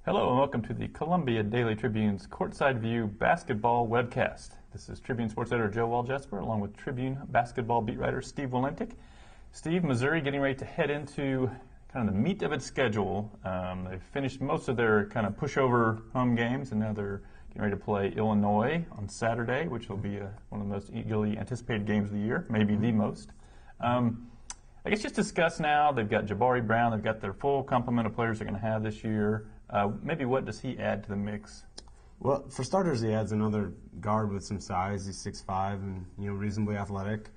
Hello and welcome to the Columbia Daily Tribune's Courtside View basketball webcast. This is Tribune sports editor Joe Waljesper along with Tribune basketball beat writer Steve Walentic. Steve, Missouri getting ready to head into kind of the meat of its schedule. They've finished most of their kind of pushover home games, and now they're getting ready to play Illinois on Saturday, which will be one of the most eagerly anticipated games of the year, maybe the most. I guess just discuss now, they've got Jabari Brown, they've got their full complement of players they're going to have this year. Maybe what does he add to the mix? Well, for starters, he adds another guard with some size. He's 6'5" and reasonably athletic.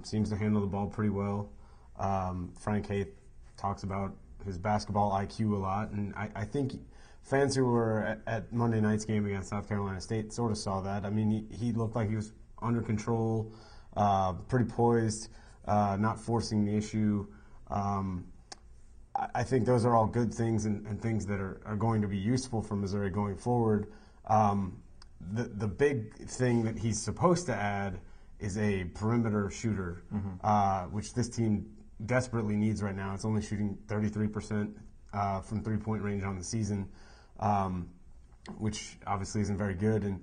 Seems to handle the ball pretty well. Frank Haith talks about his basketball IQ a lot, and I think fans who were at Monday night's game against South Carolina State sort of saw that. I mean, he looked like he was under control, pretty poised, not forcing the issue. I think those are all good things and things that are going to be useful for Missouri going forward. The big thing that he's supposed to add is a perimeter shooter, which this team desperately needs right now. It's only shooting 33% from three-point range on the season, which obviously isn't very good. And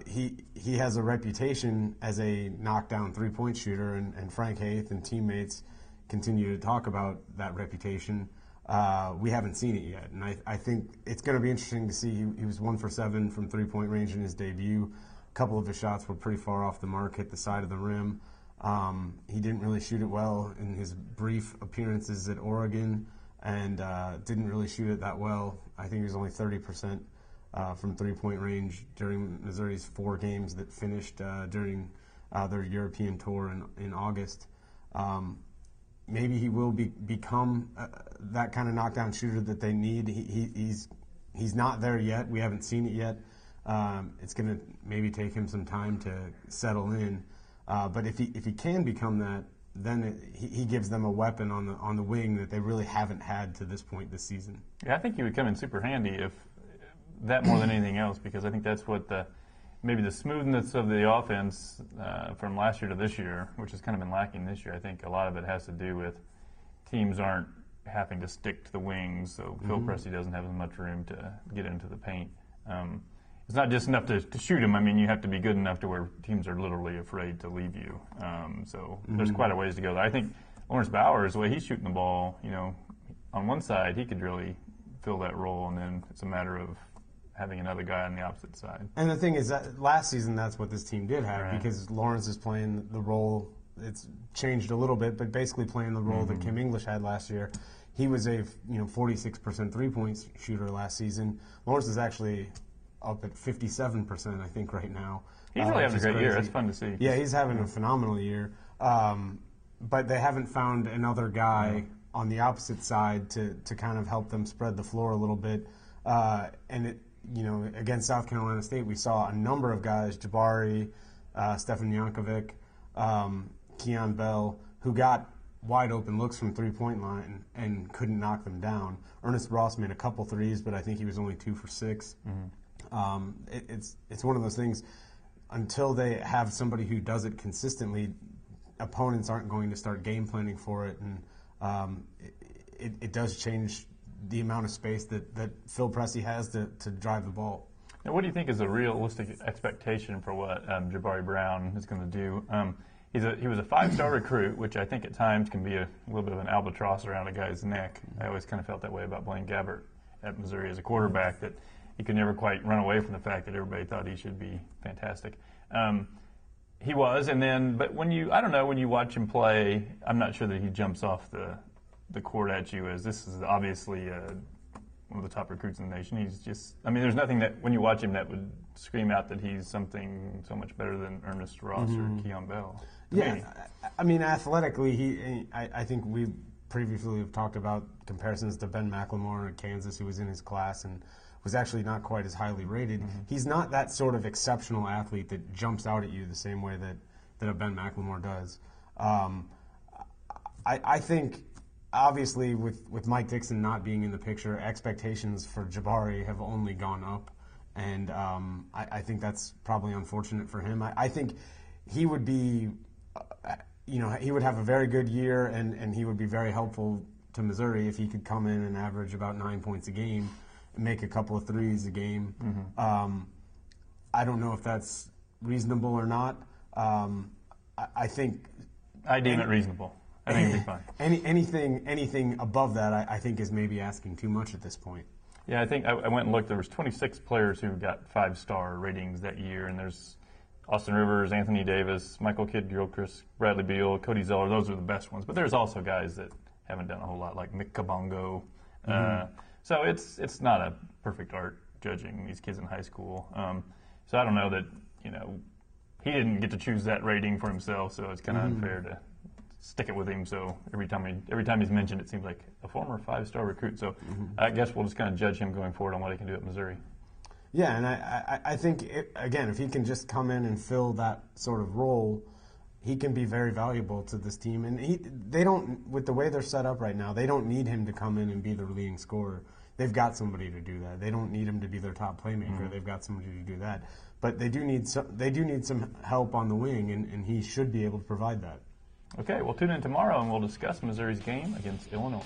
he has a reputation as a knockdown three-point shooter, and Frank Haith and teammates continue to talk about that reputation. We haven't seen it yet, and I think it's going to be interesting to see. He was 1 for 7 from three-point range in his debut. A couple of his shots were pretty far off the mark, hit the side of the rim. He didn't really shoot it well in his brief appearances at Oregon, and didn't really shoot it that well. I think he was only 30% from three-point range during Missouri's 4 games that finished during their European tour in August. Maybe he will become that kind of knockdown shooter that they need. He's not there yet. We haven't seen it yet. It's going to maybe take him some time to settle in. But if he can become that, then he gives them a weapon on the wing that they really haven't had to this point this season. Yeah, I think he would come in super handy if that more than anything else, because I think that's what maybe the smoothness of the offense from last year to this year, which has kind of been lacking this year. I think a lot of it has to do with teams aren't having to stick to the wings, so Phil Pressey doesn't have as much room to get into the paint. It's not just enough to shoot him. I mean, you have to be good enough to where teams are literally afraid to leave you. So there's quite a ways to go there. I think Lawrence Bowers, the way he's shooting the ball, on one side he could really fill that role, and then it's a matter of having another guy on the opposite side. And the thing is that last season, that's what this team did have, right, because Lawrence is playing the role. It's changed a little bit, but basically playing the role that Kim English had last year. He was a 46% three-point shooter last season. Lawrence is actually up at 57%, I think, right now. He's really having a great year. It's fun to see. Yeah, he's having a phenomenal year. But they haven't found another guy on the opposite side to kind of help them spread the floor a little bit. And against South Carolina State, we saw a number of guys, Jabari, Stefan Jankovic, Keon Bell, who got wide open looks from three-point line and couldn't knock them down. Ernest Ross made a couple threes, but I think he was only 2 for 6. It's one of those things, until they have somebody who does it consistently, opponents aren't going to start game planning for it, and it does change the amount of space that Phil Pressey has to drive the ball. Now, what do you think is a realistic expectation for what Jabari Brown is going to do? He was a 5-star recruit, which I think at times can be a little bit of an albatross around a guy's neck. I always kind of felt that way about Blaine Gabbert at Missouri as a quarterback, that he could never quite run away from the fact that everybody thought he should be fantastic. He was, but when you watch him play, I'm not sure that he jumps off the court at you as this is obviously one of the top recruits in the nation. He's just, there's nothing that when you watch him that would scream out that he's something so much better than Ernest Ross or Keon Bell. Athletically, I think we previously have talked about comparisons to Ben McLemore at Kansas, who was in his class and was actually not quite as highly rated. He's not that sort of exceptional athlete that jumps out at you the same way that a Ben McLemore does. I think, obviously, with Mike Dixon not being in the picture, expectations for Jabari have only gone up, and I think that's probably unfortunate for him. I think he would be, he would have a very good year, and he would be very helpful to Missouri if he could come in and average about 9 points a game make a couple of threes a game. I don't know if that's reasonable or not. I think I deem it reasonable. I think it'd be fine. Anything above that, I think, is maybe asking too much at this point. Yeah, I think I went and looked. There was 26 players who got 5-star ratings that year, and there's Austin Rivers, Anthony Davis, Michael Kidd-Gilchrist, Bradley Beal, Cody Zeller. Those are the best ones. But there's also guys that haven't done a whole lot, like Nick Kabongo. So it's not a perfect art judging these kids in high school. So I don't know that, he didn't get to choose that rating for himself, so it's kind of unfair to stick it with him. So every time he's mentioned, it seems like a former 5-star recruit. So I guess we'll just kind of judge him going forward on what he can do at Missouri. Yeah, and I think, again, if he can just come in and fill that sort of role, he can be very valuable to this team. And they don't, with the way they're set up right now, they don't need him to come in and be the leading scorer. They've got somebody to do that. They don't need him to be their top playmaker. They've got somebody to do that. But they do need some help on the wing, and he should be able to provide that. Okay, we'll tune in tomorrow and we'll discuss Missouri's game against Illinois.